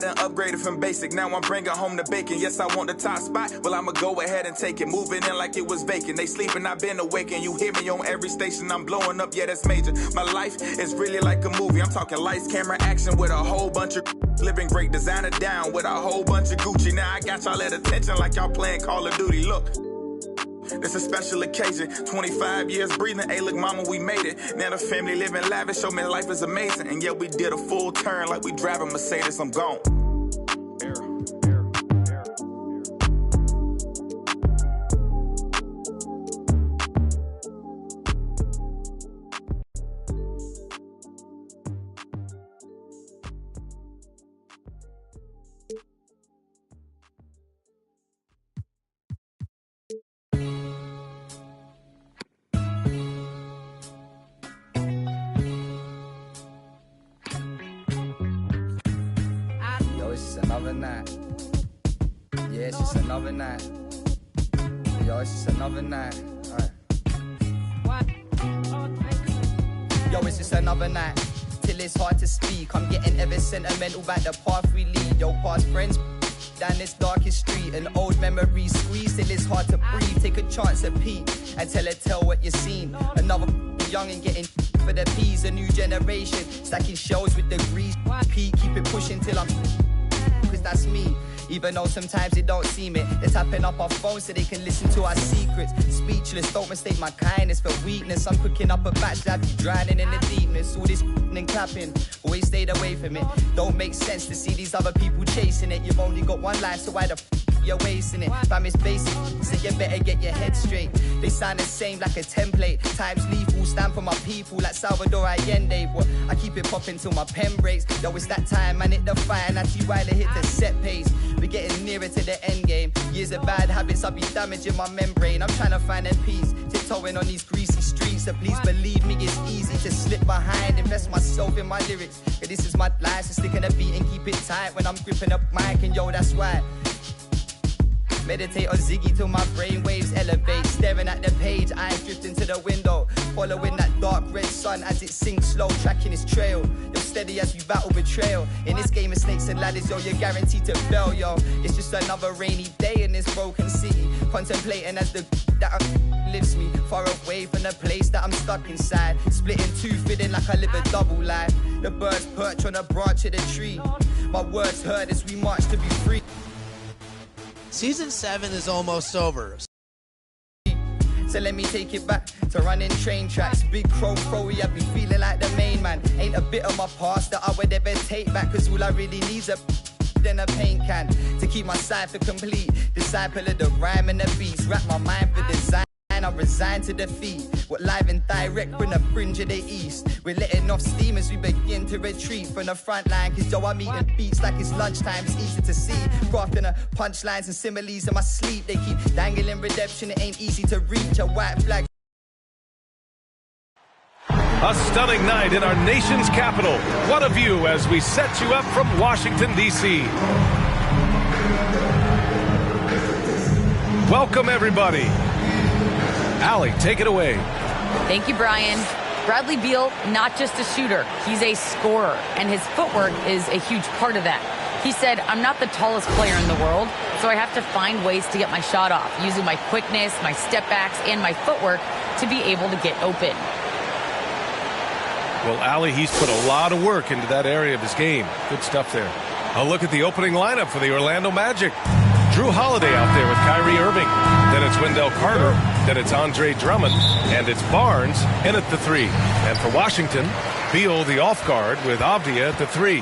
Then upgraded from basic, now I'm bringing home the bacon. Yes, I want the top spot, well, I'ma go ahead and take it. Moving in like it was vacant. They sleeping, I've been awakened. You hear me on every station, I'm blowing up, yeah, that's major. My life is really like a movie. I'm talking lights, camera, action with a whole bunch of living great. Designer down with a whole bunch of Gucci. Now I got y'all at attention like y'all playing Call of Duty. Look, it's a special occasion. 25 years breathing. Hey, look, mama, we made it. Now the family living lavish. Show me life is amazing. And yeah, we did a full turn like we driving Mercedes. I'm gone. Another night. Yeah, it's just another night. Yo, it's just another night. Alright. Yo, it's just another night. Till it's hard to speak. I'm getting ever sentimental about the path we lead. Yo, past friends down this darkest street. An old memory squeeze till it's hard to breathe. Take a chance at peek and tell what you've seen. Another young and getting for the peas. A new generation stacking shells with degrees. Keep it pushing till I'm. Cause that's me, even though sometimes they don't seem it. They're tapping up our phones so they can listen to our secrets. Speechless, don't mistake my kindness for weakness. I'm cooking up a batch that be drowning in the deepness. All this and clapping, always stayed away from it. Don't make sense to see these other people chasing it. You've only got one life, so why the you're wasting it? Fam, it's basic, so you better get your head straight. They sound the same like a template. Times lethal, stand for my people like Salvador Allende. But I keep it popping till my pen breaks. Yo, it's that time, man, hit the fire and I see why they hit the set pace. We're getting nearer to the end game. Years of bad habits, I'll be damaging my membrane. I'm trying to find a peace, tiptoeing on these greasy streets. So please believe me, it's easy to slip behind. Invest myself in my lyrics. Yeah, this is my life, so stick in the beat and keep it tight when I'm gripping up mic. And yo, that's why. Meditate on Ziggy till my brain waves elevate. Staring at the page, eyes drifting to the window. Following that dark red sun as it sinks slow, tracking its trail. You're steady as we battle betrayal. In this game of snakes and ladders, yo, you're guaranteed to fail, yo. It's just another rainy day in this broken city. Contemplating as the that lifts me far away from the place that I'm stuck inside. Split in two, feeling like I live a double life. The birds perch on a branch of the tree. My words heard as we march to be free. Season 7 is almost over. So let me take it back to running train tracks. Big crow, I be feeling like the main man. Ain't a bit of my past that I would ever take back. Cause all I really need's a then a paint can to keep my cipher complete. Disciple of the rhyme and the beats. Wrap my mind for design. I'm resigned to defeat. What live and direct from the fringe of the east. We're letting off steam as we begin to retreat from the front line. Cause yo, I'm eating beats like it's lunchtime. It's easy to see. Crafting the punchlines and similes in my sleep. They keep dangling redemption. It ain't easy to reach. A white flag. A stunning night in our nation's capital. What a view as we set you up from Washington, D.C. Welcome, everybody. Allie, take it away. Thank you, Brian. Bradley Beal, not just a shooter, he's a scorer, and his footwork is a huge part of that. He said, I'm not the tallest player in the world, so I have to find ways to get my shot off, using my quickness, my step backs, and my footwork to be able to get open. Well, Allie, he's put a lot of work into that area of his game. Good stuff there. A look at the opening lineup for the Orlando Magic. Drew Holiday out there with Kyrie Irving. Then it's Wendell Carter. Then it's Andre Drummond. And it's Barnes in at the 3. And for Washington, Beal the off guard with Avdia at the 3.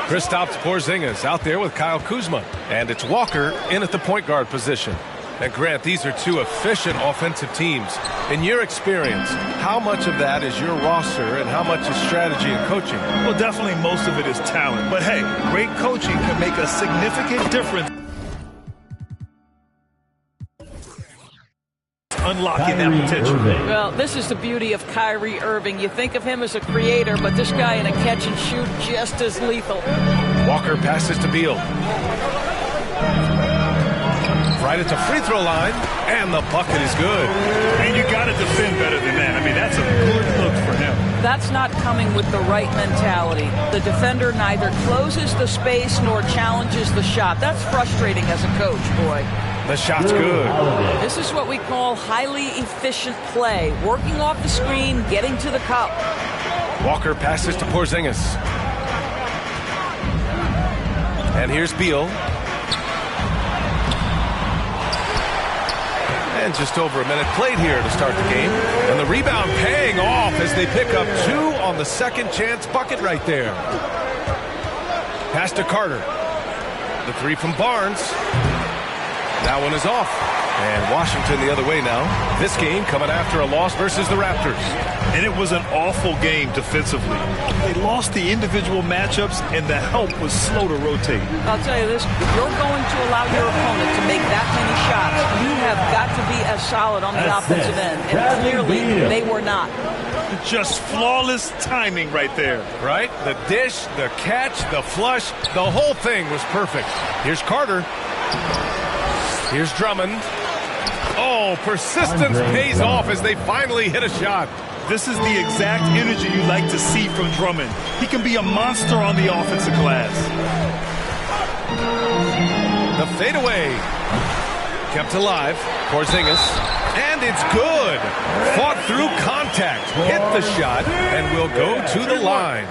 Kristaps Porzingis out there with Kyle Kuzma. And it's Walker in at the point guard position. And Grant, these are two efficient offensive teams. In your experience, how much of that is your roster and how much is strategy and coaching? Well, definitely most of it is talent. But hey, great coaching can make a significant difference. Unlocking that potential. Well, this is the beauty of Kyrie Irving. You think of him as a creator, but this guy in a catch and shoot just as lethal. Walker passes to Beal. Right at the free throw line, and the bucket is good. And you got to defend better than that. I mean, that's a good look for him. That's not coming with the right mentality. The defender neither closes the space nor challenges the shot. That's frustrating as a coach, boy. The shot's good. This is what we call highly efficient play. Working off the screen, getting to the cup. Walker passes to Porzingis. And here's Beal. And just over a minute played here to start the game. And the rebound paying off as they pick up 2 on the second chance bucket right there. Pass to Carter. The 3 from Barnes. That one is off. And Washington the other way now. This game coming after a loss versus the Raptors. And it was an awful game defensively. They lost the individual matchups, and the help was slow to rotate. I'll tell you this, if you're going to allow your opponent to make that many shots, you have got to be as solid on the offensive end. And clearly, they were not. Just flawless timing right there. Right? The dish, the catch, the flush, the whole thing was perfect. Here's Carter. Here's Drummond. Oh, persistence pays off as they finally hit a shot. This is the exact energy you like to see from Drummond. He can be a monster on the offensive glass. The fadeaway. Kept alive. Porzingis. And it's good. Fought through contact. Hit the shot and will go to the line.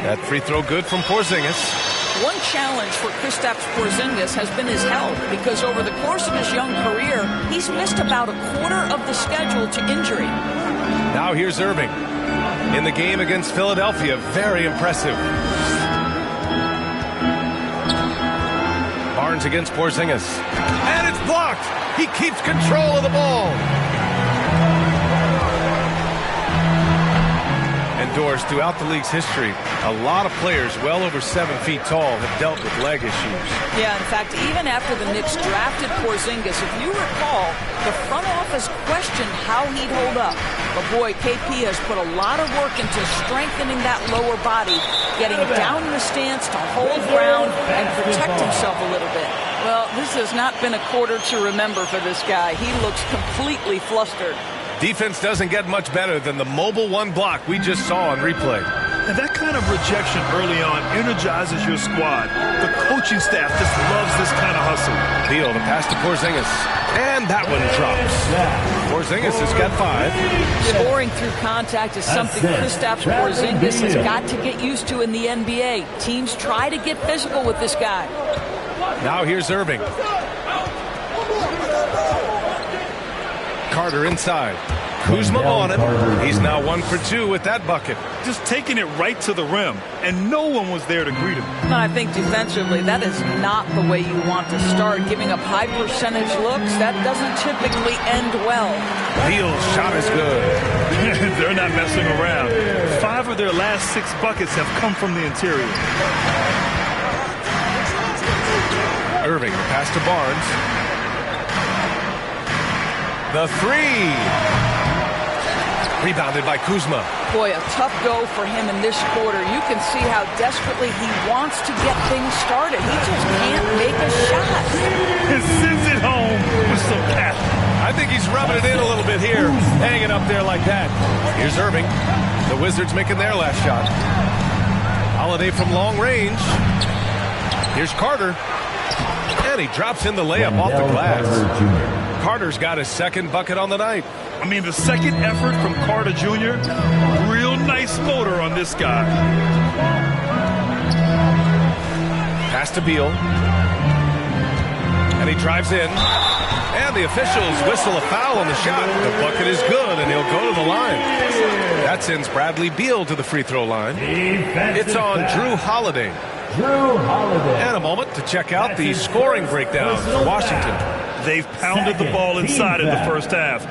That free throw good from Porzingis. One challenge for Kristaps Porzingis has been his health, because over the course of his young career, he's missed about a quarter of the schedule to injury. Now here's Irving. In the game against Philadelphia, very impressive. Barnes against Porzingis. And it's blocked. He keeps control of the ball. Doors throughout the league's history, a lot of players well over 7 feet tall have dealt with leg issues. Yeah, in fact, even after the Knicks drafted Porzingis, if you recall, the front office questioned how he'd hold up. But boy, KP has put a lot of work into strengthening that lower body, getting down in the stance to hold ground and protect himself a little bit. Well, this has not been a quarter to remember for this guy. He looks completely flustered. Defense doesn't get much better than the mobile 1 block we just saw on replay. And that kind of rejection early on energizes your squad. The coaching staff just loves this kind of hustle. Beal, the pass to Porzingis. And that one drops. Porzingis has got 5. Scoring through contact is something Kristaps Porzingis has got to get used to in the NBA. Teams try to get physical with this guy. Now here's Irving. Carter inside. Kuzma on him. He's now 1 for 2 with that bucket. Just taking it right to the rim, and no one was there to greet him. I think defensively, that is not the way you want to start. Giving up high percentage looks, that doesn't typically end well. Beal's shot is good. They're not messing around. 5 of their last 6 buckets have come from the interior. Irving, the pass to Barnes. The 3. Rebounded by Kuzma. Boy, a tough go for him in this quarter. You can see how desperately he wants to get things started. He just can't make a shot. And sends it home with some passion. I think he's rubbing it in a little bit here, hanging up there like that. Here's Irving. The Wizards making their last shot. Holiday from long range. Here's Carter. And he drops in the layup off the glass. Carter's got his 2nd bucket on the night. I mean, the 2nd effort from Carter Jr., real nice motor on this guy. Pass to Beal. And he drives in. And the officials whistle a foul on the shot. The bucket is good, and he'll go to the line. That sends Bradley Beal to the free throw line. It's on Drew Holiday. And a moment to check out the scoring breakdown for Washington. They've pounded the ball inside in the first half,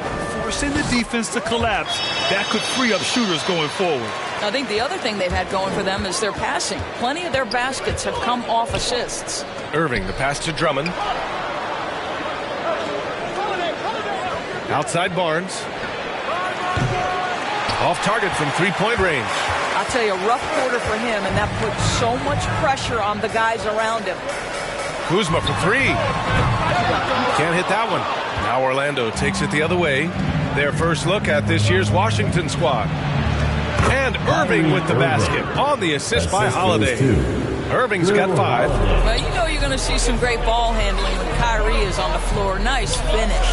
forcing the defense to collapse. That could free up shooters going forward. I think the other thing they've had going for them is their passing. Plenty of their baskets have come off assists. Irving, the pass to Drummond. Outside Barnes. Off target from 3-point range. I'll tell you, a rough quarter for him, and that puts so much pressure on the guys around him. Kuzma for 3. Can't hit that one. Now Orlando takes it the other way. Their first look at this year's Washington squad. And Irving with the basket on the assist by Holiday. Irving's got 5. Well, you know you're going to see some great ball handling when Kyrie is on the floor. Nice finish.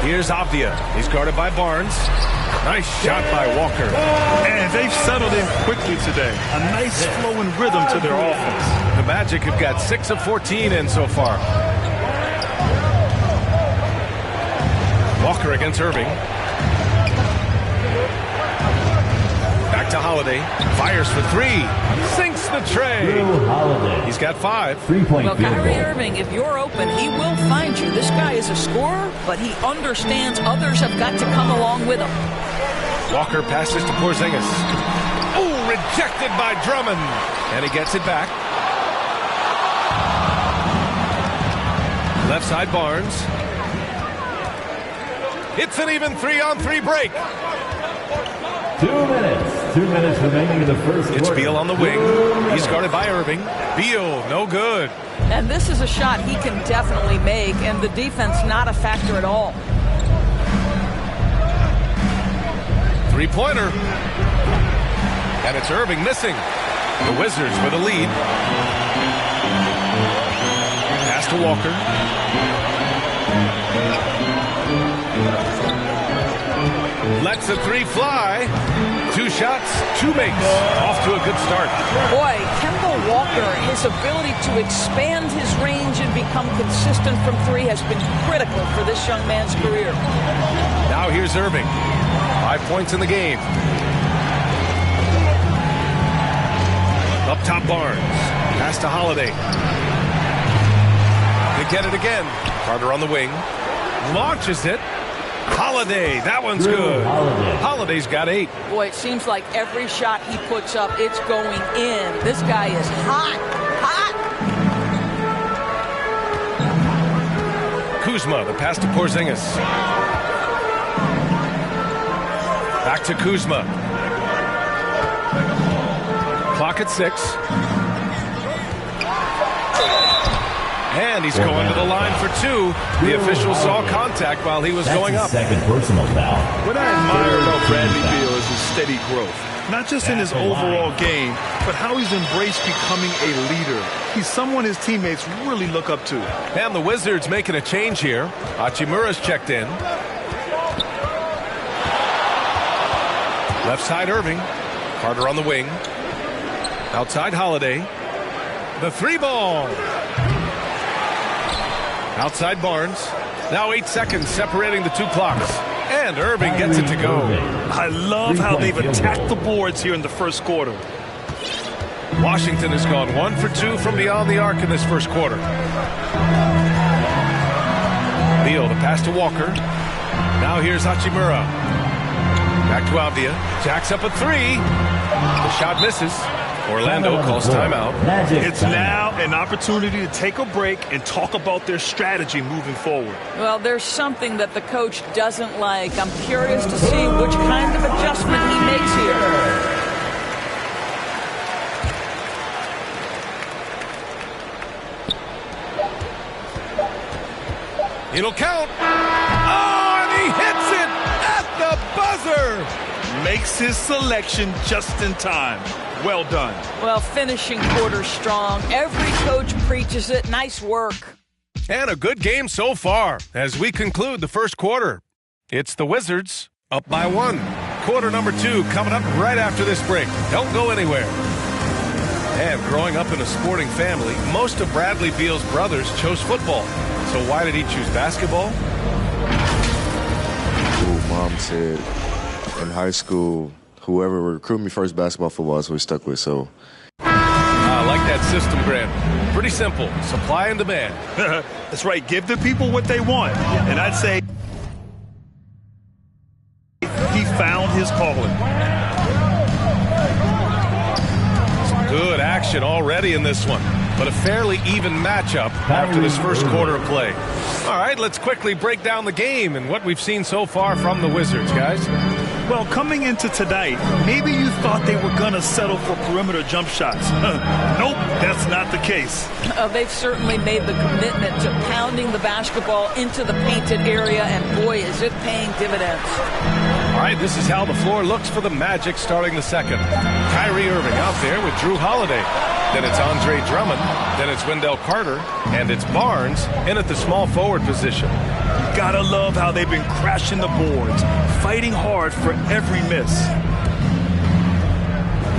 Here's Avdia. He's guarded by Barnes. Nice shot by Walker. And they've settled in quickly today. A nice flow and rhythm to their offense. The Magic have got 6 of 14 in so far. Walker against Irving. Back to Holiday. Fires for 3. Sinks the tray. He's got 5. Well, Kyrie Irving, if you're open, he will find you. This guy is a scorer, but he understands others have got to come along with him. Walker passes to Porzingis. Oh, rejected by Drummond. And he gets it back. Left side Barnes. It's an even 3-on-3 break. 2 minutes. 2 minutes remaining in the first quarter. It's Beal on the wing. He's guarded by Irving. Beal, no good. And this is a shot he can definitely make, and the defense not a factor at all. Three-pointer. And it's Irving missing. The Wizards with a lead. Pass to Walker. Lets the 3 fly. 2 shots, 2 makes. Off to a good start. Boy, Kemba Walker, his ability to expand his range and become consistent from 3 has been critical for this young man's career. Now here's Irving. 5 points in the game. Up top Barnes. Pass to Holiday. They get it again. Carter on the wing. Launches it. Holiday, that one's good. Holiday's got 8. Boy, it seems like every shot he puts up, it's going in. This guy is hot, hot. Kuzma, the pass to Porzingis. Back to Kuzma. Clock at 6. And he's going to the line for 2. The official saw contact while he was going up. Second personal foul. What I admire about Bradley Beal is his steady growth. Not just in his overall game, but how he's embraced becoming a leader. He's someone his teammates really look up to. And the Wizards making a change here. Hachimura's checked in. Left side Irving. Carter on the wing. Outside Holiday. The 3-ball. Outside Barnes. Now 8 seconds separating the 2 clocks. And Irving gets it to go. I love how they've attacked the boards here in the first quarter. Washington has gone 1 for 2 from beyond the arc in this first quarter. Beal, the pass to Walker. Now here's Hachimura. Back to Avdia. Jacks up a 3. The shot misses. Orlando calls timeout. It's now an opportunity to take a break and talk about their strategy moving forward. Well, there's something that the coach doesn't like. I'm curious to see which kind of adjustment he makes here. It'll count. Oh, and he hits it at the buzzer. Makes his selection just in time. Well done. Well, finishing quarter strong. Every coach preaches it. Nice work. And a good game so far as we conclude the first quarter. It's the Wizards up by 1. Quarter number 2 coming up right after this break. Don't go anywhere. And growing up in a sporting family, most of Bradley Beal's brothers chose football. So why did he choose basketball? Mom said in high school, whoever recruited me first, basketball, football is what we stuck with. So I like that system, Grant. Pretty simple. Supply and demand. That's right. Give the people what they want. And I'd say he found his calling. Some good action already in this one, but a fairly even matchup after this first quarter of play. All right, let's quickly break down the game and what we've seen so far from the Wizards, guys. Well, coming into tonight, maybe you thought they were going to settle for perimeter jump shots. Nope, that's not the case. They've certainly made the commitment to pounding the basketball into the painted area, and boy, is it paying dividends. All right, this is how the floor looks for the Magic starting the second. Kyrie Irving out there with Drew Holiday. Then it's Andre Drummond. Then it's Wendell Carter. And it's Barnes in at the small forward position. Gotta love how they've been crashing the boards, fighting hard for every miss.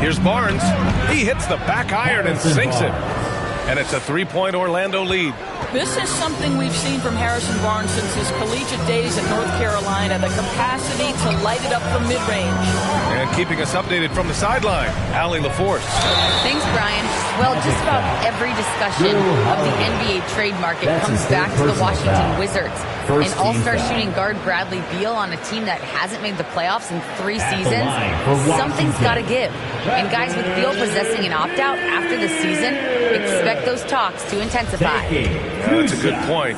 Here's Barnes. He hits the back iron and sinks it. And it's a three-point Orlando lead. This is something we've seen from Harrison Barnes since his collegiate days at North Carolina, the capacity to light it up from mid-range. And keeping us updated from the sideline, Allie LaForce. Thanks, Brian. Well, just about every discussion of the NBA trade market comes back to the Washington Wizards. An all-star shooting guard Bradley Beal on a team that hasn't made the playoffs in 3 seasons. Something's got to give. And guys, with Beal possessing an opt-out after the season, expect those talks to intensify. That's a good point.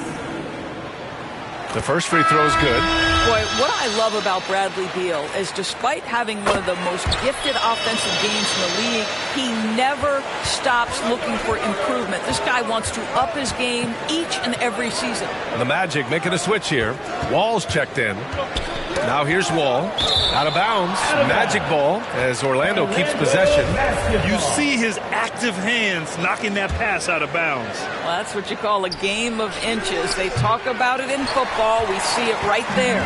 The first free throw is good. Boy, what I love about Bradley Beal is despite having one of the most gifted offensive games in the league, he never stops looking for improvement. This guy wants to up his game each and every season. The Magic making a switch here. Wall's checked in. Now here's Wall. Out of bounds. Magic ball as Orlando keeps possession. You see his active hands knocking that pass out of bounds. Well, that's what you call a game of inches. They talk about it in football. We see it right there.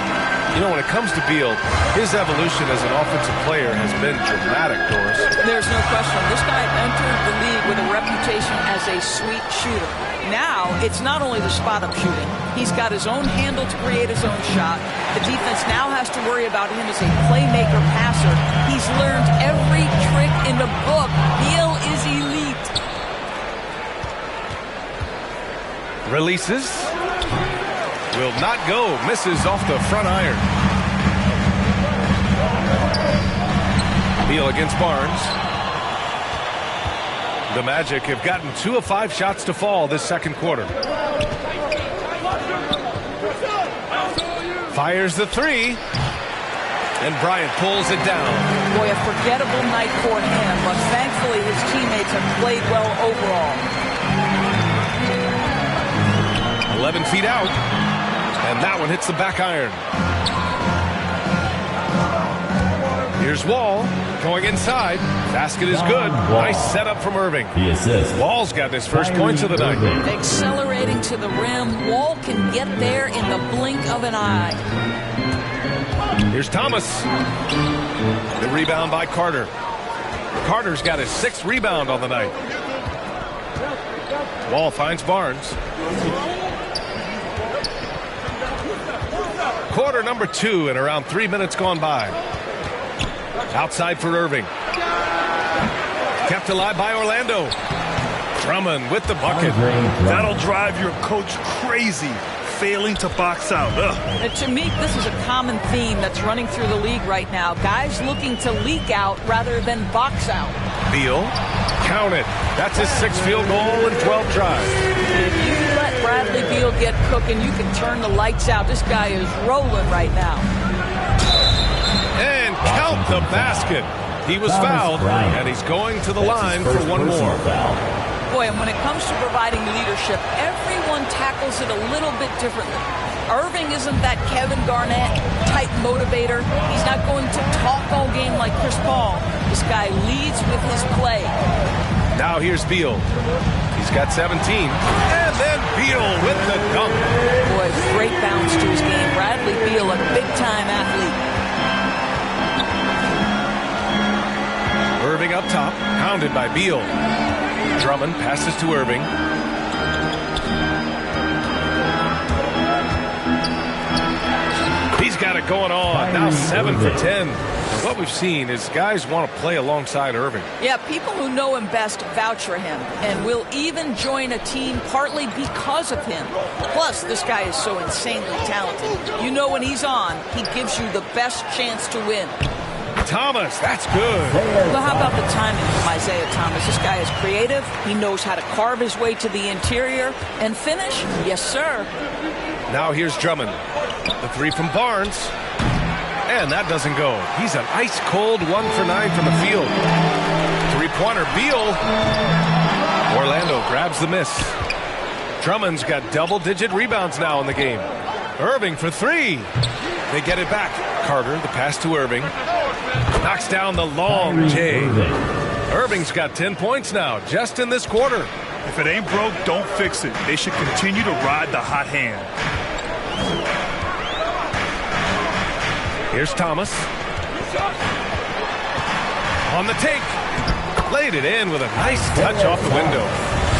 You know, when it comes to Beal, his evolution as an offensive player has been dramatic, Doris. There's no question. This guy entered the league with a reputation as a sweet shooter. Now, it's not only the spot-up shooting. He's got his own handle to create his own shot. The defense now has to worry about him as a playmaker passer. He's learned every trick in the book. Beal is elite. Releases. Will not go. Misses off the front iron. Beal against Barnes. The Magic have gotten 2 of 5 shots to fall this second quarter. Fires the three. And Bryant pulls it down. Boy, a forgettable night for him, but thankfully his teammates have played well overall. 11 feet out. And that one hits the back iron. Here's Wall going inside. Basket is good. Nice setup from Irving. Wall's got his first points of the night. Accelerating to the rim. Wall can get there in the blink of an eye. Here's Thomas. The rebound by Carter. Carter's got his 6th rebound on the night. Wall finds Barnes. Quarter number 2 and around 3 minutes gone by. Outside for Irving. Kept alive by Orlando. Drummond with the bucket. That'll drive your coach crazy, failing to box out. And to me, this is a common theme that's running through the league right now. Guys looking to leak out rather than box out. Beal, count it. That's his 6th field goal and 12 drives. If you let Bradley Beal get cooking, you can turn the lights out. This guy is rolling right now. And count the basket. He was fouled, and he's going to the line for one more. Boy, and when it comes to providing leadership, everyone tackles it a little bit differently. Irving isn't that Kevin Garnett type motivator. He's not going to talk all game like Chris Paul. This guy leads with his play. Now here's Beal. He's got 17. And then Beal with the dunk. Boy, great bounce to his game. Bradley Beal, a big-time athlete. Irving up top, pounded by Beal. Drummond passes to Irving. He's got it going on. Now 7 for 10. What we've seen is guys want to play alongside Irving. Yeah, people who know him best vouch for him and will even join a team partly because of him. Plus, this guy is so insanely talented. You know when he's on, he gives you the best chance to win. Thomas, that's good. Well, how about the timing from Isaiah Thomas? This guy is creative. He knows how to carve his way to the interior and finish. Yes, sir. Now here's Drummond. The three from Barnes. And that doesn't go. He's an ice-cold 1 for 9 from the field. Three-pointer, Beal. Orlando grabs the miss. Drummond's got double-digit rebounds now in the game. Irving for three. They get it back. Carter, the pass to Irving. Knocks down the long J. Irving's got 10 points now, just in this quarter. If it ain't broke, don't fix it. They should continue to ride the hot hand. Here's Thomas. On the take. Laid it in with a nice touch off the window.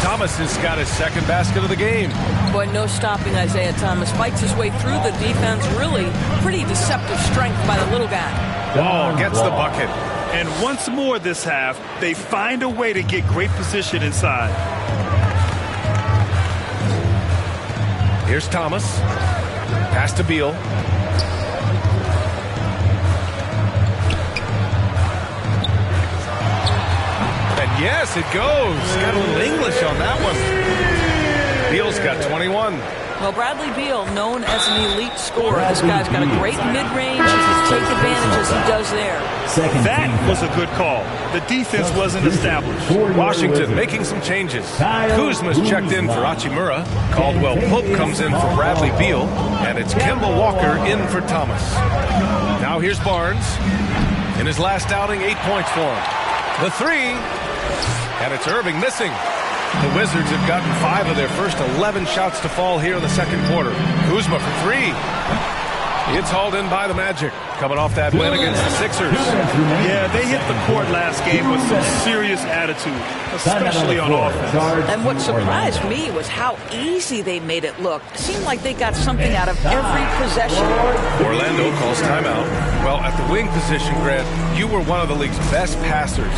Thomas has got his second basket of the game. Boy, no stopping Isaiah Thomas. Fights his way through the defense. Really pretty deceptive strength by the little guy. Oh, gets the bucket. And once more this half, they find a way to get great position inside. Here's Thomas. Pass to Beal. And yes, it goes. Got a little English on that one. Beal's got 21. Well, Bradley Beal, known as an elite scorer. This guy's got a great mid-range. He can take advantage as he does there. That was a good call. The defense wasn't established. Washington making some changes. Kuzma's checked in for Hachimura. Caldwell Pope comes in for Bradley Beal. And it's Kemba Walker in for Thomas. Now here's Barnes. In his last outing, 8 points for him. The three. And it's Irving missing. The Wizards have gotten 5 of their first 11 shots to fall here in the second quarter. Kuzma for three. It's hauled in by the Magic, coming off that win against the Sixers. Yeah, they hit the court last game with some serious attitude, especially on offense. And what surprised me was how easy they made it look. It seemed like they got something out of every possession. Orlando calls timeout. Well, at the wing position, Grant, you were one of the league's best passers.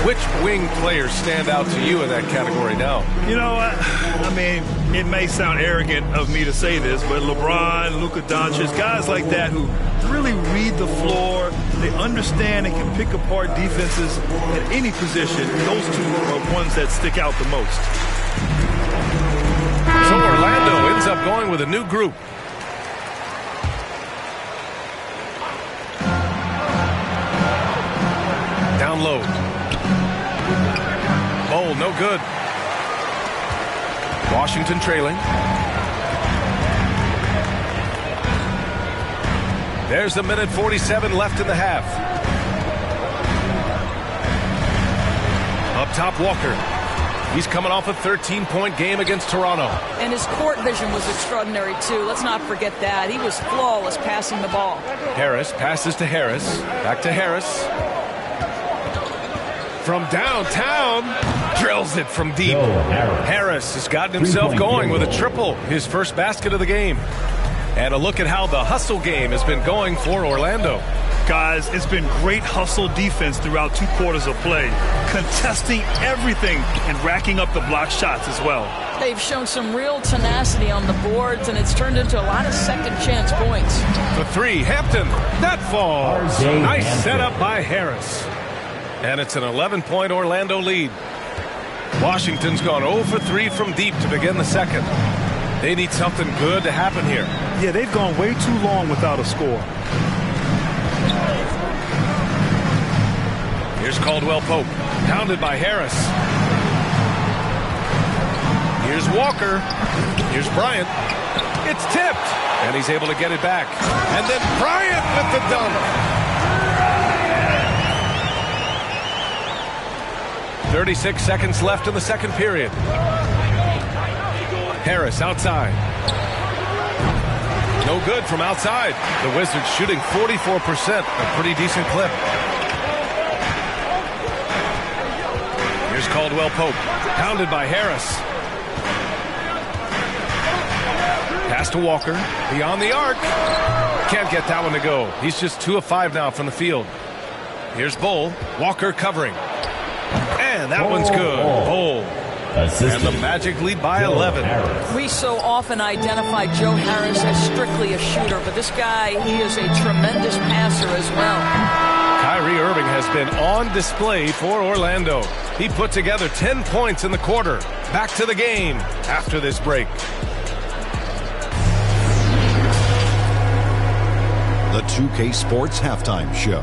Which wing players stand out to you in that category now? You know, I mean, it may sound arrogant of me to say this, but LeBron, Luka Doncic, guys like that who really read the floor, they understand and can pick apart defenses at any position. Those two are ones that stick out the most. So Orlando ends up going with a new group. Down low. Oh, no good. Washington trailing. There's a minute 47 left in the half. Up top, Walker. He's coming off a 13-point game against Toronto. And his court vision was extraordinary, too. Let's not forget that. He was flawless passing the ball. Harris passes to Harris. Back to Harris. From downtown, drills it from deep. Harris has gotten himself going with a triple, his first basket of the game. And a look at how the hustle game has been going for Orlando. Guys, it's been great hustle defense throughout 2 quarters of play, contesting everything and racking up the block shots as well. They've shown some real tenacity on the boards, and it's turned into a lot of second-chance points. The three, Hampton, that falls. Nice setup by Harris. And it's an 11-point Orlando lead. Washington's gone 0 for 3 from deep to begin the second. They need something good to happen here. Yeah, they've gone way too long without a score. Here's Caldwell Pope, pounded by Harris. Here's Walker. Here's Bryant. It's tipped, and he's able to get it back. And then Bryant with the dunk. 36 seconds left in the second period. Harris outside. No good from outside. The Wizards shooting 44%, a pretty decent clip. Here's Caldwell Pope, pounded by Harris. Pass to Walker, beyond the arc. Can't get that one to go. He's just 2 of 5 now from the field. Here's Bull, Walker covering. And that one's good. Bull. And the Magic lead by 11. We so often identify Joe Harris as strictly a shooter, but this guy, he is a tremendous passer as well. Kyrie Irving has been on display for Orlando. He put together 10 points in the quarter. Back to the game after this break. the 2K Sports Halftime Show.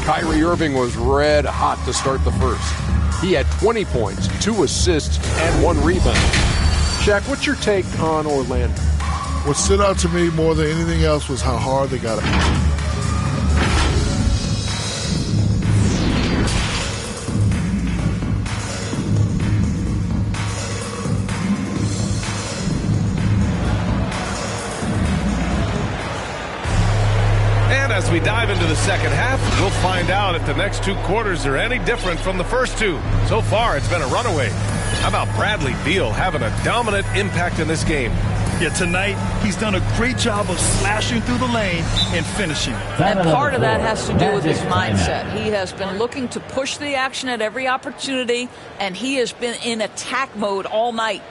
Kyrie Irving was red hot to start the first. He had 20 points, 2 assists, and 1 rebound. Shaq, what's your take on Orlando? What stood out to me more than anything else was how hard they got it. As we dive into the second half, we'll find out if the next 2 quarters are any different from the first 2. So far, it's been a runaway. How about Bradley Beal having a dominant impact in this game? Yeah, tonight, he's done a great job of slashing through the lane and finishing. And part of that has to do with his mindset. He has been looking to push the action at every opportunity, and he has been in attack mode all night.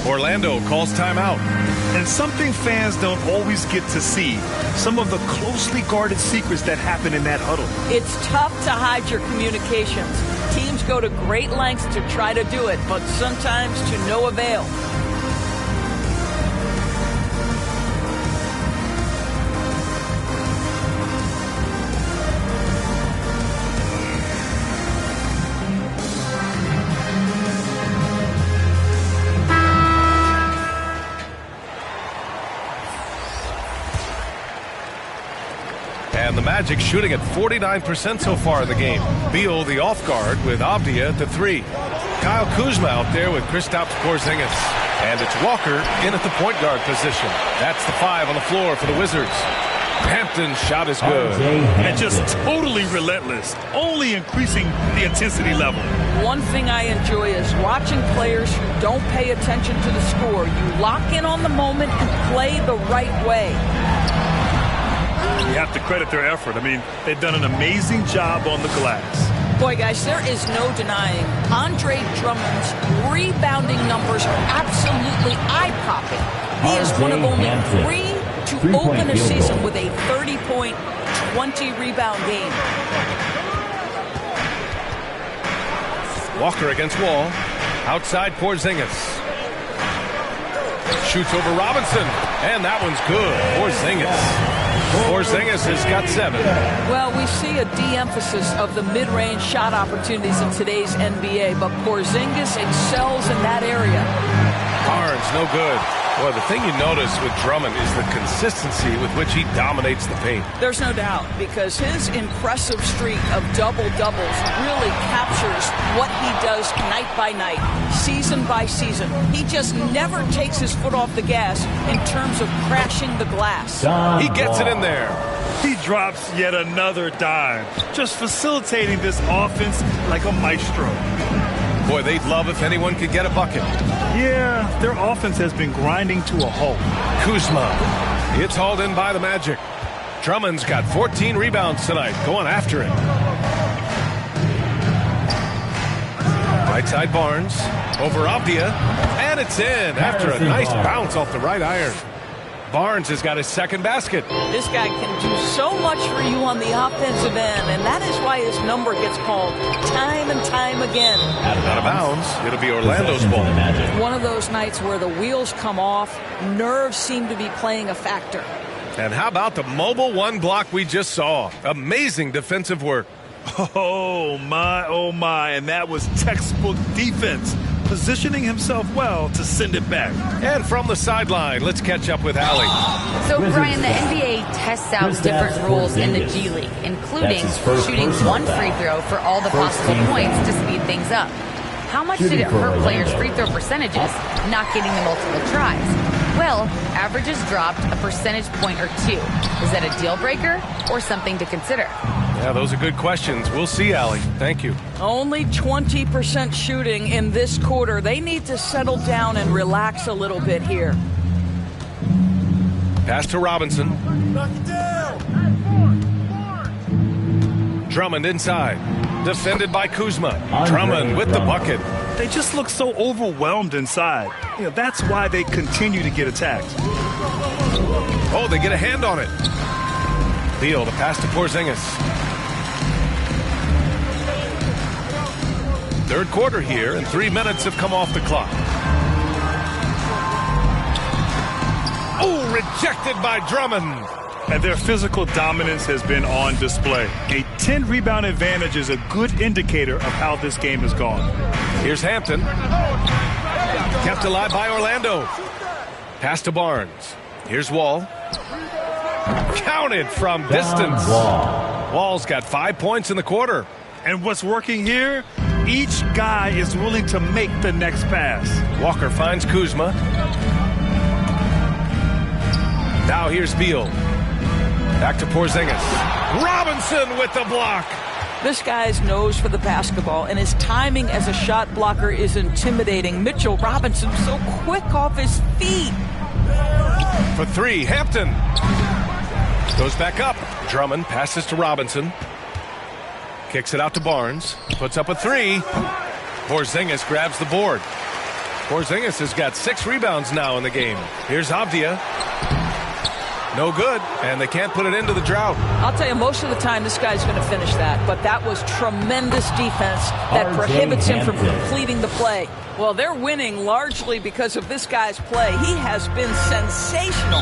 Orlando calls timeout. And something fans don't always get to see, some of the closely guarded secrets that happen in that huddle. It's tough to hide your communications. Teams go to great lengths to try to do it, but sometimes to no avail. And the Magic shooting at 49% so far in the game. Beal the off guard with Avdija at the 3. Kyle Kuzma out there with Kristaps Porzingis. And it's Walker in at the point guard position. That's the 5 on the floor for the Wizards. Hampton's shot is good. And just totally relentless, only increasing the intensity level. One thing I enjoy is watching players who don't pay attention to the score. You lock in on the moment and play the right way. You have to credit their effort. I mean, they've done an amazing job on the glass. Boy, guys, there is no denying Andre Drummond's rebounding numbers are absolutely eye-popping. He is one of only 3 to open a season with a 30-point, 20-rebound game. Walker against Wall. Outside Porzingis. Shoots over Robinson. And that one's good. Porzingis has got 7. Well, we see a de-emphasis of the mid-range shot opportunities in today's NBA, but Porzingis excels in that area. Barnes, no good. Boy, the thing you notice with Drummond is the consistency with which he dominates the paint. There's no doubt, because his impressive streak of double-doubles really captures what he does night by night, season by season. He just never takes his foot off the gas in terms of crashing the glass. He gets it in there. He drops yet another dime, just facilitating this offense like a maestro. Boy, they'd love if anyone could get a bucket. Yeah, their offense has been grinding to a halt. Kuzma. It's hauled in by the Magic. Drummond's got 14 rebounds tonight, going after it. Right side Barnes. Over Avdija. And it's in after a nice bounce off the right iron. Barnes has got his second basket. This guy can do so much for you on the offensive end, and that is why his number gets called time and time again. Out of bounds. It'll be Orlando's ball. One of those nights where the wheels come off, nerves seem to be playing a factor. And how about the mobile 1 block we just saw? Amazing defensive work. Oh, my. And that was textbook defense. Positioning himself well to send it back. And from the sideline, let's catch up with Allie. So, Brian, the NBA tests out different rules in the G League, including shooting 1 free throw for all the possible points to speed things up. How much did it hurt players' free throw percentages not getting the multiple tries? Well, averages dropped a percentage point or 2. Is that a deal breaker or something to consider? Yeah, those are good questions. We'll see, Allie. Thank you. Only 20% shooting in this quarter. They need to settle down and relax a little bit here. Pass to Robinson. Drummond inside. Defended by Kuzma. Drummond with the bucket. they just look so overwhelmed inside. That's why they continue to get attacked. Oh, they get a hand on it. Beal, the pass to Porzingis. Third quarter here, and 3 minutes have come off the clock. Oh, rejected by Drummond. And their physical dominance has been on display. A 10-rebound advantage is a good indicator of how this game has gone. Here's Hampton. Kept alive by Orlando. Pass to Barnes. Here's Wall. Counted from distance. Wall's got 5 points in the quarter. And what's working here? Each guy is willing to make the next pass. Walker finds Kuzma. Now here's Beal. Back to Porzingis. Robinson with the block. This guy's nose for the basketball, and his timing as a shot blocker is intimidating. Mitchell Robinson so quick off his feet. For three, Hampton. Goes back up. Drummond passes to Robinson. Kicks it out to Barnes. Puts up a three. Porzingis grabs the board. Porzingis has got 6 rebounds now in the game. Here's Avdia. No good, and they can't put it into the drought. I'll tell you, most of the time this guy's going to finish that, but that was tremendous defense that prohibits him from completing the play. Well, they're winning largely because of this guy's play. He has been sensational.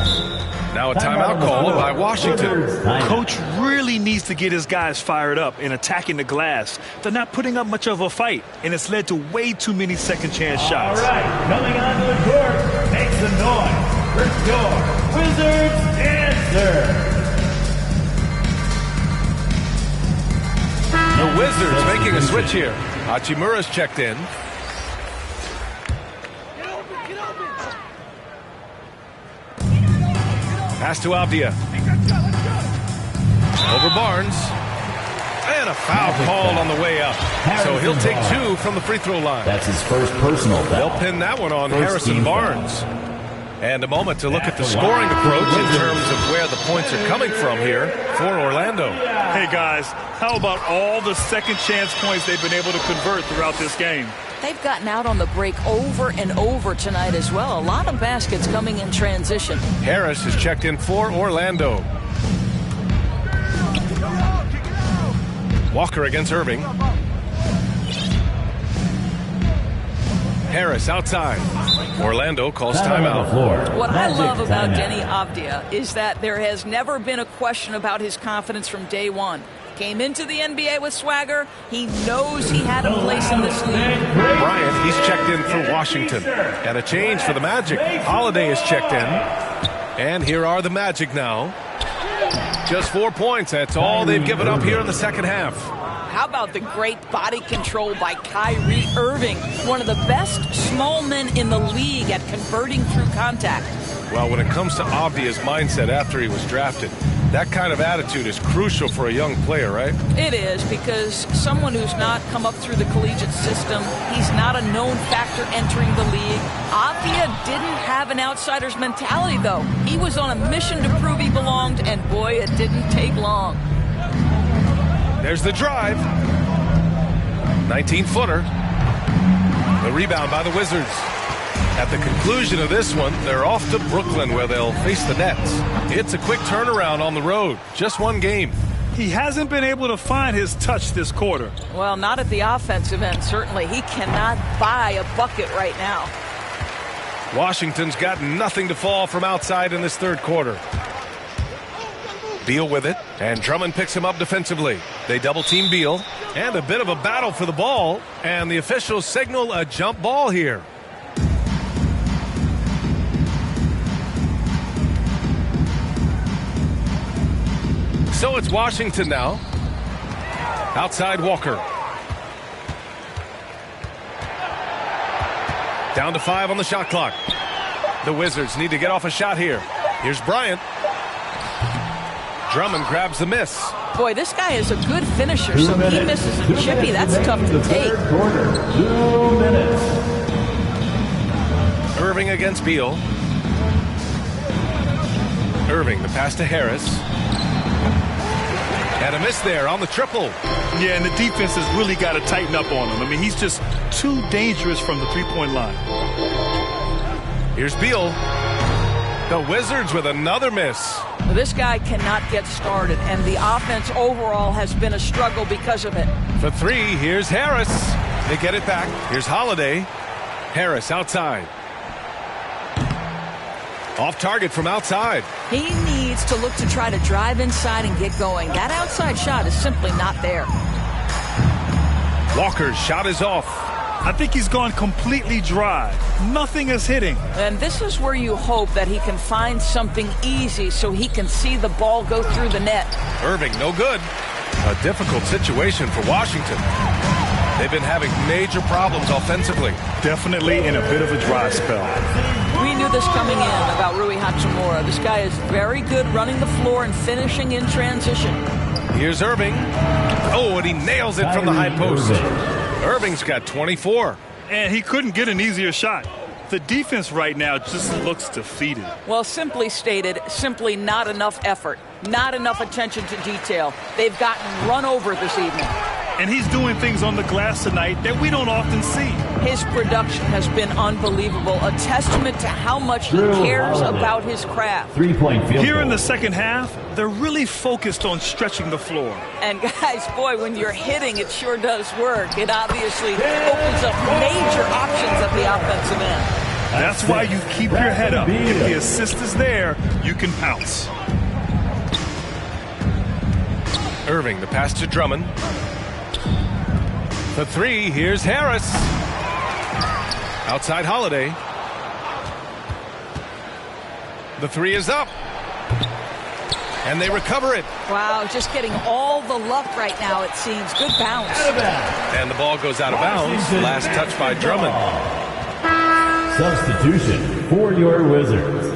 Now a timeout call by Washington. Coach really needs to get his guys fired up in attacking the glass. They're not putting up much of a fight, and it's led to way too many second-chance shots. All right, coming onto the court, make some noise. First score, Wizards answer. The Wizards making a switch here. Hachimura's checked in. Pass to Avdia. Over Barnes. And a foul called on the way up. So he'll take 2 from the free throw line. That's his first personal foul. They'll pin that one on Harrison Barnes. And a moment to look at the scoring approach in terms of where the points are coming from here for Orlando. Hey, guys, how about all the second-chance points they've been able to convert throughout this game? They've gotten out on the break over and over tonight as well. A lot of baskets coming in transition. Harris is checked in for Orlando. Walker against Irving. Harris outside. Orlando calls timeout. What I love about Deni Avdia is that there has never been a question about his confidence from day one. Came into the NBA with swagger. He knows he had a place in this league. Bryant, he's checked in for Washington. And a change for the Magic. Holiday is checked in. And here are the Magic now. Just 4 points. That's all they've given up here in the second half. How about the great body control by Kyrie Irving, one of the best small men in the league at converting through contact. Well, when it comes to Avdia's mindset after he was drafted, that kind of attitude is crucial for a young player, right? It is, because someone who's not come up through the collegiate system, he's not a known factor entering the league. Avdia didn't have an outsider's mentality, though. He was on a mission to prove he belonged, and boy, it didn't take long. There's the drive. 19-footer. The rebound by the Wizards. At the conclusion of this one, they're off to Brooklyn where they'll face the Nets. It's a quick turnaround on the road. Just one game. He hasn't been able to find his touch this quarter. Well, not at the offensive end, certainly. He cannot buy a bucket right now. Washington's got nothing to fall from outside in this third quarter. Beal with it, and Drummond picks him up defensively. They double-team Beal, and a bit of a battle for the ball, and the officials signal a jump ball here. So it's Washington now. Outside Walker. Down to 5 on the shot clock. The Wizards need to get off a shot here. Here's Bryant. Drummond grabs the miss. Boy, this guy is a good finisher, so he misses a chippy. That's tough to take. 2 minutes. Irving against Beal. Irving, the pass to Harris. And a miss there on the triple. Yeah, and the defense has really got to tighten up on him. I mean, he's just too dangerous from the three-point line. Here's Beal. The Wizards with another miss. This guy cannot get started, and the offense overall has been a struggle because of it. For three, here's Harris. They get it back. Here's Holiday. Harris outside. Off target from outside. He needs to look to try to drive inside and get going. That outside shot is simply not there. Walker's shot is off. I think he's gone completely dry. Nothing is hitting. And this is where you hope that he can find something easy so he can see the ball go through the net. Irving, no good. A difficult situation for Washington. They've been having major problems offensively. Definitely in a bit of a dry spell. We knew this coming in about Rui Hachimura. This guy is very good running the floor and finishing in transition. Here's Irving. Oh, and he nails it from the high post. Irving's got 24. And he couldn't get an easier shot. The defense right now just looks defeated. Well, simply stated, simply not enough effort. Not enough attention to detail. They've gotten run over this evening. And he's doing things on the glass tonight that we don't often see. His production has been unbelievable. A testament to how much he cares about his craft. 3-point field Here goal. in the second half, they're really focused on stretching the floor. And guys, boy, when you're hitting, it sure does work. It obviously opens up major options at the offensive end. That's why you keep your head up. If the assist is there, you can pounce. Irving, the pass to Drummond. The three, here's Harris. Outside Holiday. The three is up. And they recover it. Wow, just getting all the luck right now, it seems. Good bounce. And the ball goes out of bounds. Last touch by Drummond. Substitution for your Wizards.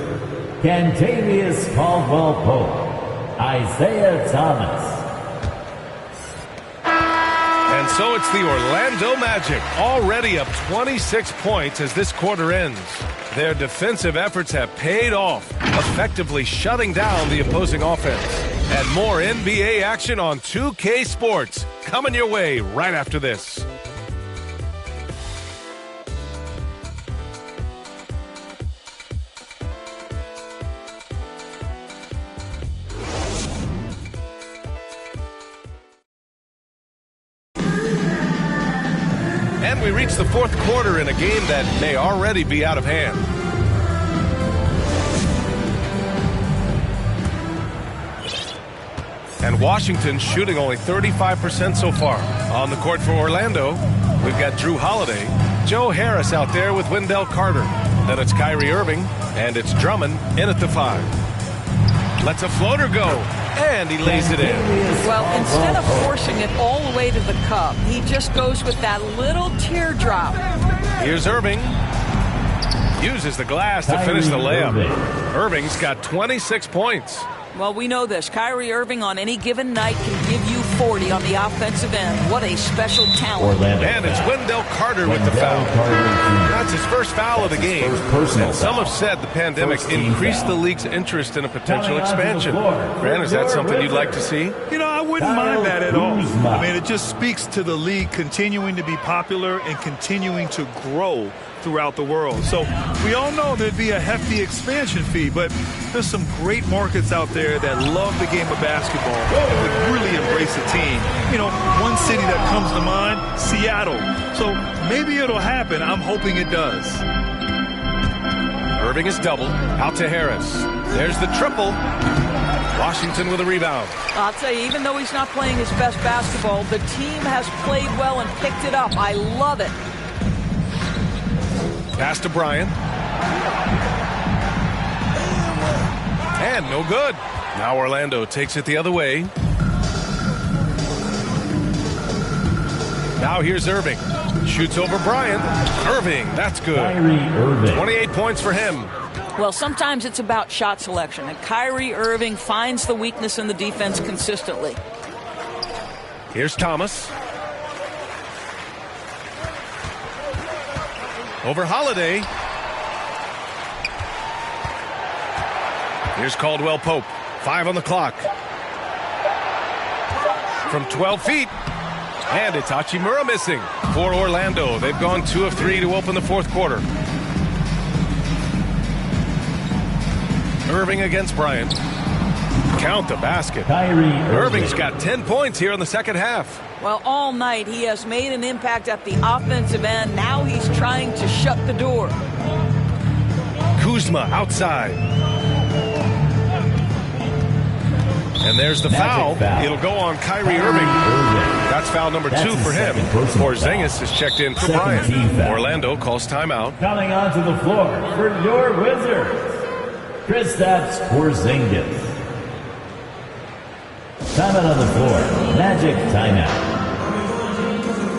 Kentavious Caldwell-Pope. Isaiah Thomas. And so it's the Orlando Magic, already up 26 points as this quarter ends. Their defensive efforts have paid off, effectively shutting down the opposing offense. And more NBA action on 2K Sports, coming your way right after this. And we reach the fourth quarter in a game that may already be out of hand. And Washington shooting only 35% so far. On the court for Orlando, we've got Drew Holiday, Joe Harris out there with Wendell Carter. Then it's Kyrie Irving, and it's Drummond in at the 5. Lets a floater go, and he lays it in. Well, instead of forcing it all the way to the cup, he just goes with that little teardrop. Here's Irving. Uses the glass to finish the layup. Irving's got 26 points. Well, we know this. Kyrie Irving on any given night can give you 40 on the offensive end. What a special talent. And it's Wendell Carter with the foul. That's his first foul of the game. And some have said the pandemic increased the league's interest in a potential expansion. Grant, is that something you'd like to see? You know, I wouldn't mind that at all. I mean, it just speaks to the league continuing to be popular and continuing to grow throughout the world. So we all know there'd be a hefty expansion fee, but there's some great markets out there that love the game of basketball and would really embrace the team. You know, one city that comes to mind, Seattle. So maybe it'll happen. I'm hoping it does. Irving is doubled. Out to Harris. There's the triple. Washington with a rebound. I'll tell you, even though he's not playing his best basketball, the team has played well and picked it up. I love it. Pass to Bryant. And no good. Now Orlando takes it the other way. Now here's Irving. Shoots over Bryant. Irving, that's good. Kyrie Irving. 28 points for him. Well, sometimes it's about shot selection, and Kyrie Irving finds the weakness in the defense consistently. Here's Thomas. Over Holiday. Here's Caldwell-Pope. 5 on the clock. from 12 feet. And it's Hachimura missing for Orlando. They've gone 2 of 3 to open the fourth quarter. Irving against Bryant. Count the basket. Irving's got 10 points here in the second half. Well, all night he has made an impact at the offensive end. Now he's trying to shut the door. Kuzma outside. And there's the foul. It'll go on Kyrie Irving. That's foul number 2 for him. Porzingis is checked in for Bryant. Orlando calls timeout. Coming onto the floor for your Wizards, Kristaps Porzingis. Timeout on the floor. Magic timeout.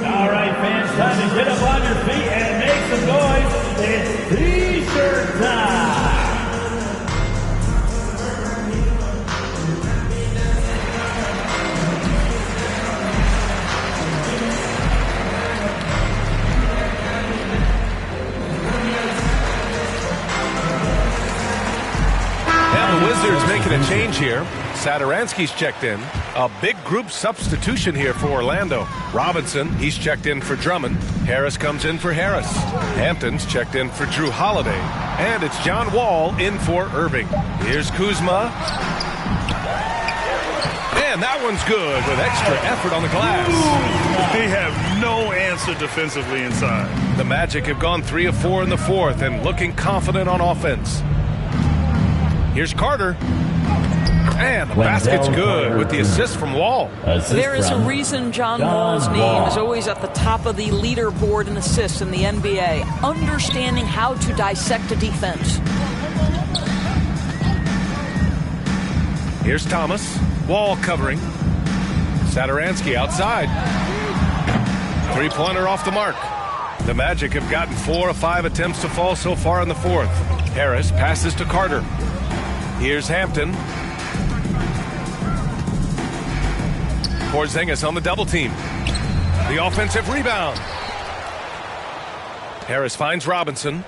All right, fans, time to get up on your feet and make some noise. It's T-shirt time. And the Wizards making a change here. Satoransky's checked in. A big group substitution here for Orlando. Robinson, he's checked in for Drummond. Harris comes in for Harris. Hampton's checked in for Drew Holiday. And it's John Wall in for Irving. Here's Kuzma. And that one's good with extra effort on the glass. They have no answer defensively inside. The Magic have gone 3 of 4 in the fourth and looking confident on offense. Here's Carter. And the basket's good with the assist from Wall. There is a reason John Wall's name is always at the top of the leaderboard in assists in the NBA. Understanding how to dissect a defense. Here's Thomas. Wall covering. Satoransky outside. Three-pointer off the mark. The Magic have gotten 4 of 5 attempts to fall so far in the fourth. Harris passes to Carter. Here's Hampton. Porzingis on the double team. The offensive rebound. Harris finds Robinson.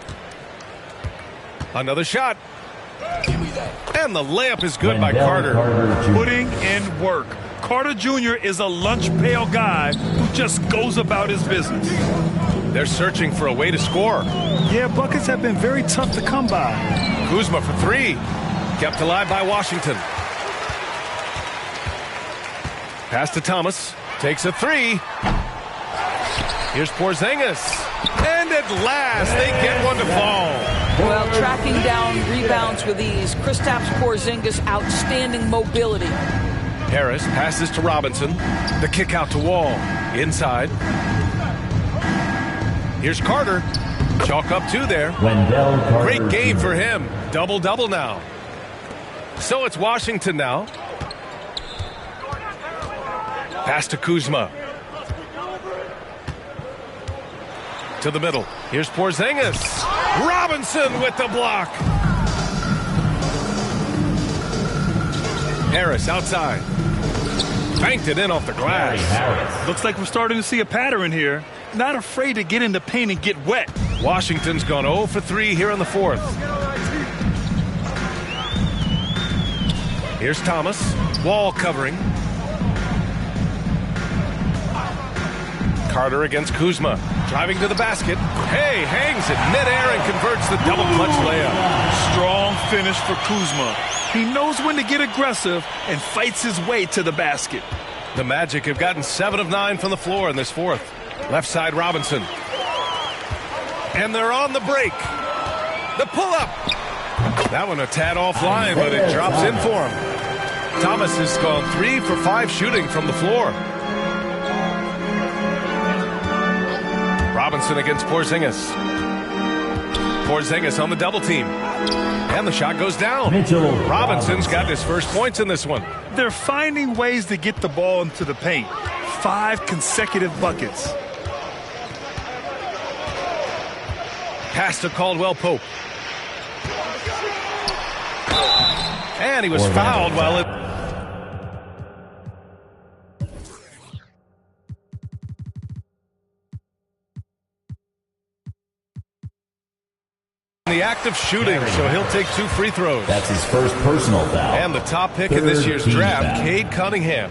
Another shot. And the layup is good by Carter. Putting in work. Carter Jr. is a lunch pail guy who just goes about his business. They're searching for a way to score. Yeah, buckets have been very tough to come by. Kuzma for 3. Kept alive by Washington. Pass to Thomas. Takes a 3. Here's Porzingis. And at last, they get one to fall. Well, tracking down rebounds with ease. Kristaps Porzingis, outstanding mobility. Harris passes to Robinson. The kick out to Wall. Inside. Here's Carter. Chalk up 2 there. Great game for him. Double-double now. So it's Washington now. Pass to Kuzma. To the middle. Here's Porzingis. Robinson with the block. Harris outside. Banked it in off the glass. Looks like we're starting to see a pattern here. Not afraid to get in the paint and get wet. Washington's gone 0 for 3 here in the fourth. Here's Thomas. Wall covering. Carter against Kuzma. Driving to the basket. Hey, hangs it midair and converts the double clutch layup. Strong finish for Kuzma. He knows when to get aggressive and fights his way to the basket. The Magic have gotten 7 of 9 from the floor in this fourth. Left side Robinson. And they're on the break. The pull-up. That one a tad offline, but it drops in for him. Thomas has gone 3 for 5 shooting from the floor. Robinson against Porzingis. Porzingis on the double team. And the shot goes down. Robinson's got his first points in this one. They're finding ways to get the ball into the paint. 5 consecutive buckets. Pass to Caldwell Pope. And he was fouled while it... the act of shooting, so he'll take 2 free throws. That's his first personal foul. And the top pick in this year's draft, Cade Cunningham.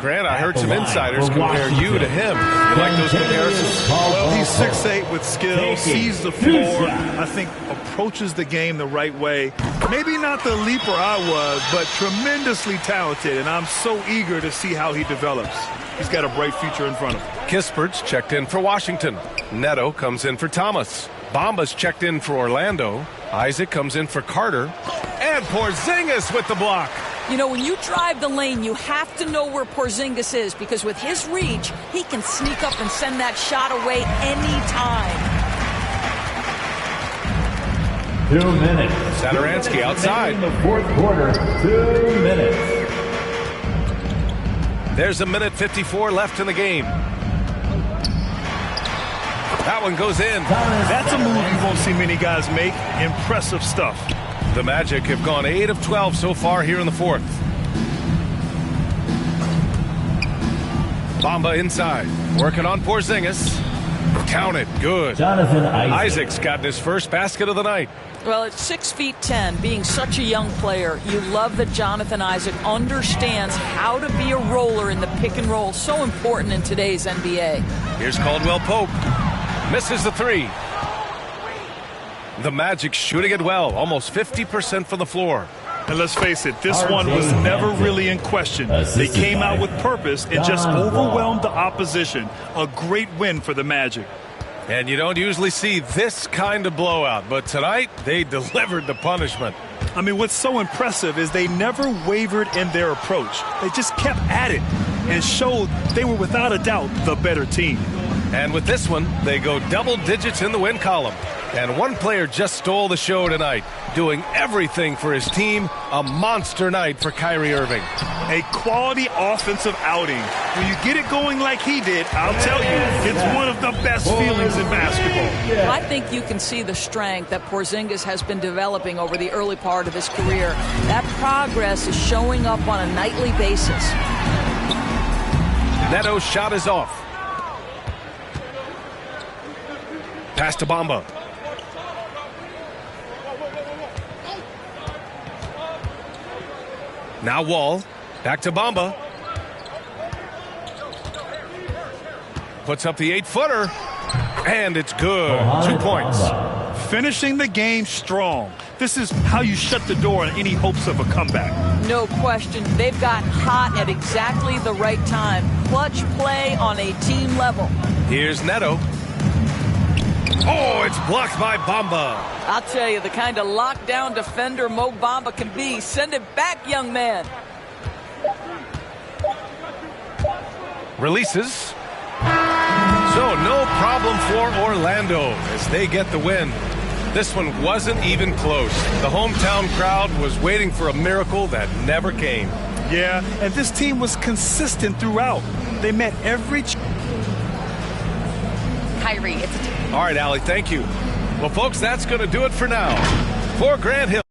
Grant, I heard some insiders compare you to him. You like those comparisons? Well, he's 6'8" with skill, sees the floor, I think approaches the game the right way. Maybe not the leaper I was, but tremendously talented, and I'm so eager to see how he develops. He's got a bright future in front of him. Kispert's checked in for Washington. Neto comes in for Thomas. Bamba's checked in for Orlando. Isaac comes in for Carter. And Porzingis with the block. You know, when you drive the lane, you have to know where Porzingis is, because with his reach, he can sneak up and send that shot away anytime. 2 minutes. Satoransky outside. In the fourth quarter, 2 minutes. There's a minute 54 left in the game. That one goes in. That's a move you won't see many guys make. Impressive stuff. The Magic have gone 8 of 12 so far here in the fourth. Bamba inside. Working on Porzingis. Count it. Good. Jonathan Isaac's gotten his first basket of the night. Well, at 6'10", being such a young player, you love that Jonathan Isaac understands how to be a roller in the pick and roll. So important in today's NBA. Here's Caldwell Pope. Misses the three. The Magic shooting it well, almost 50% from the floor. And let's face it, this one was never really in question. They came out with purpose and just overwhelmed the opposition. A great win for the Magic. And you don't usually see this kind of blowout, but tonight they delivered the punishment. I mean, what's so impressive is they never wavered in their approach. They just kept at it and showed they were without a doubt the better team. And with this one, they go double digits in the win column. And one player just stole the show tonight, doing everything for his team. A monster night for Kyrie Irving. A quality offensive outing. When you get it going like he did, I'll tell you, it's one of the best feelings in basketball. Well, I think you can see the strength that Porzingis has been developing over the early part of his career. That progress is showing up on a nightly basis. Neto's shot is off. Pass to Bamba. Now Wall. Back to Bamba. Puts up the 8-footer. And it's good. 2 points. Finishing the game strong. This is how you shut the door on any hopes of a comeback. No question. They've gotten hot at exactly the right time. Clutch play on a team level. Here's Neto. Oh, it's blocked by Bamba. I'll tell you, the kind of lockdown defender Mo Bamba can be. Send it back, young man. Releases. So no problem for Orlando as they get the win. This one wasn't even close. The hometown crowd was waiting for a miracle that never came. Yeah, and this team was consistent throughout. They met every... Kyrie, it's a all right, Allie, thank you. Well, folks, that's going to do it for now. For Grant Hill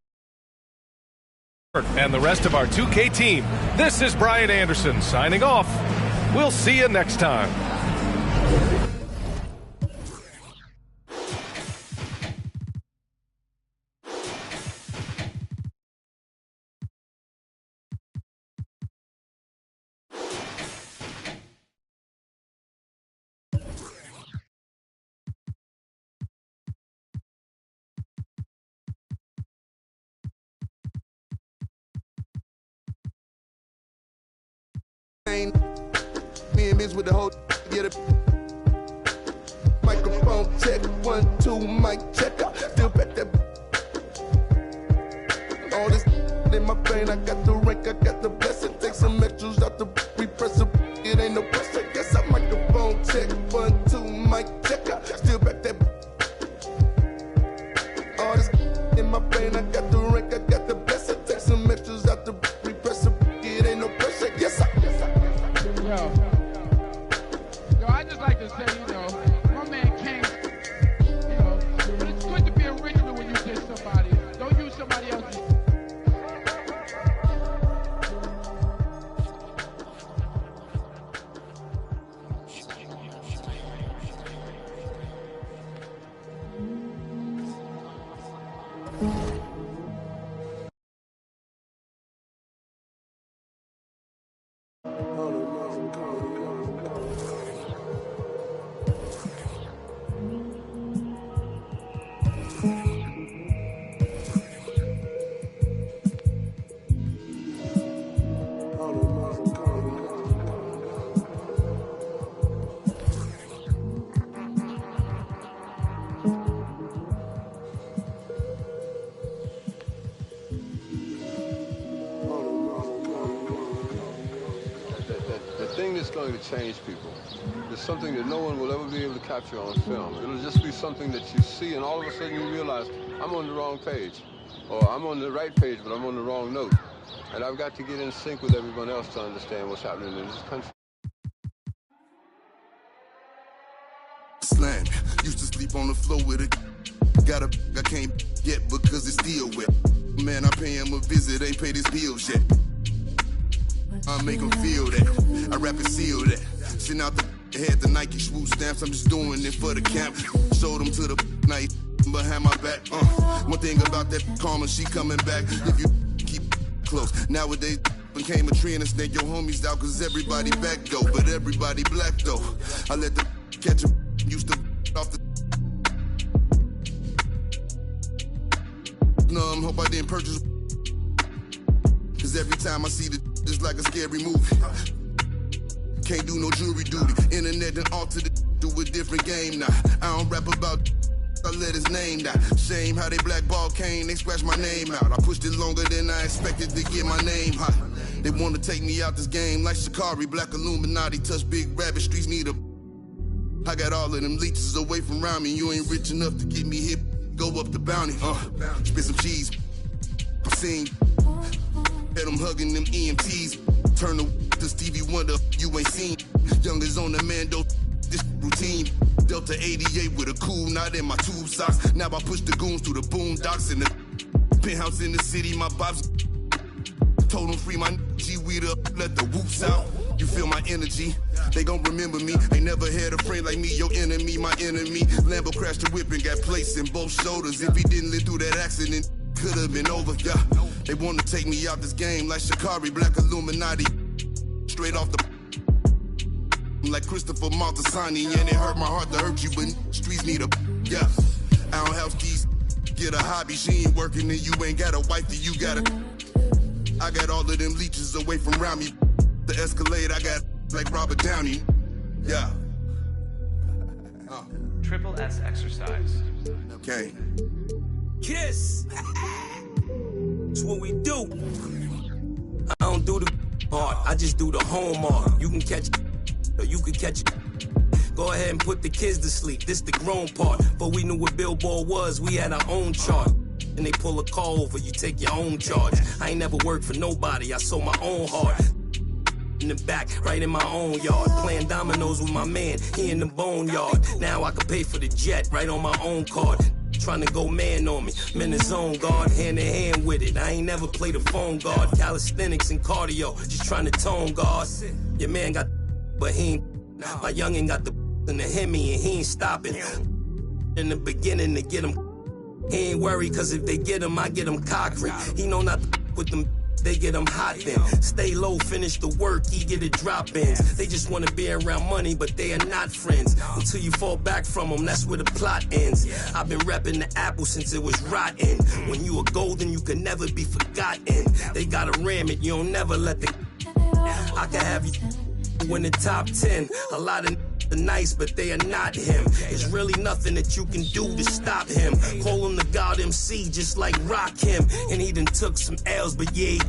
and the rest of our 2K team, this is Brian Anderson signing off. We'll see you next time. Me and Miz with the whole get it. Microphone check, 1, 2, mic check. Still back that. All this in my brain, I got the rank, I got the blessing. Take some extras out the repress. It ain't no pressure. Yes, I microphone check, 1, 2, mic check. Still back that. All this in my brain, I got the rank, I got the blessing. Take some extras out the repress. It ain't no pressure. Yes, I. Yo, I just like to say, you know, my man came, you know, but it's good to be original when you diss somebody. Don't use somebody else's. going to change people. It's something that no one will ever be able to capture on film. It'll just be something that you see, and all of a sudden you realize, I'm on the wrong page. Or I'm on the right page, but I'm on the wrong note. And I've got to get in sync with everyone else to understand what's happening in this country. Slang, used to sleep on the floor with it. Got a I can't yet because it's still wet. Man, I pay him a visit, ain't paid his bills yet. I make him feel that. I rap and seal that. Send out the head, the Nike swoop stamps. I'm just doing it for the camp. Showed them to the night behind my back. One thing about that karma, she coming back. If you keep close. Nowadays became a trend and snake your homies out cause everybody back though. But everybody black though. I let the catch him. Used to off the numb, hope I didn't purchase. Cause every time I see the just like a scary movie. Can't do no jury duty. Internet and altered it to a different game now. I don't rap about I let his name die. Shame how they blackball Kane, they scratched my name out. I pushed it longer than I expected to get my name hot. They wanna take me out this game like Shikari, Black Illuminati, touch big rabbit, streets need a. I got all of them leeches away from around me. You ain't rich enough to get me hip. Go up the bounty. Spit some cheese. I'm seeing. Had them hugging them EMTs. Turn to Stevie Wonder. You ain't seen. Youngers on the Mando. This routine. Delta 88 with a cool knot in my tube socks. Now I push the goons through the boondocks in the penthouse in the city. My bobs. Told them free my G-weed up. Let the whoops out. You feel my energy, they gon' remember me. Ain't never had a friend like me, your enemy, my enemy. Lambo crashed the whip and got placed in both shoulders. If he didn't live through that accident, could've been over, yeah. They wanna take me out this game like Shikari, Black Illuminati. Straight off the like Christopher Maltasani. And it hurt my heart to hurt you, but streets need a, yeah. I don't have keys, get a hobby. She ain't working and you ain't got a wife that you got a. I got all of them leeches away from around me. The Escalade, I got like Robert Downey. Yeah. Triple S exercise. Okay. Kiss. That's what we do. I don't do the part, I just do the homework. You can catch it, or you can catch it. Go ahead and put the kids to sleep. This the grown part. But we knew what Billboard was. We had our own chart. And they pull a call over, you take your own charge. I ain't never worked for nobody, I sold my own heart. In the back, right in my own yard. Playing dominoes with my man, he in the boneyard. Now I can pay for the jet, right on my own card. Trying to go man on me, I'm in the zone guard, hand in hand with it. I ain't never played a phone guard. Calisthenics and cardio, just trying to tone guard. Your man got but he ain't. My youngin' got the in the Hemi and he ain't stopping. In the beginning to get him. He ain't worried cause if they get him, I get him cocked. He know not to with them. They get them hot then. Stay low, finish the work, he get it drop-ins. They just wanna be around money, but they are not friends. Until you fall back from them, that's where the plot ends. I've been repping the apple since it was rotten. When you are golden, you can never be forgotten. They gotta ram it, you don't never let the. I can have you in the top 10. A lot of nice, but they are not him. There's really nothing that you can do to stop him. Call him the God MC, just like Rock him. And he done took some L's, but yeah, he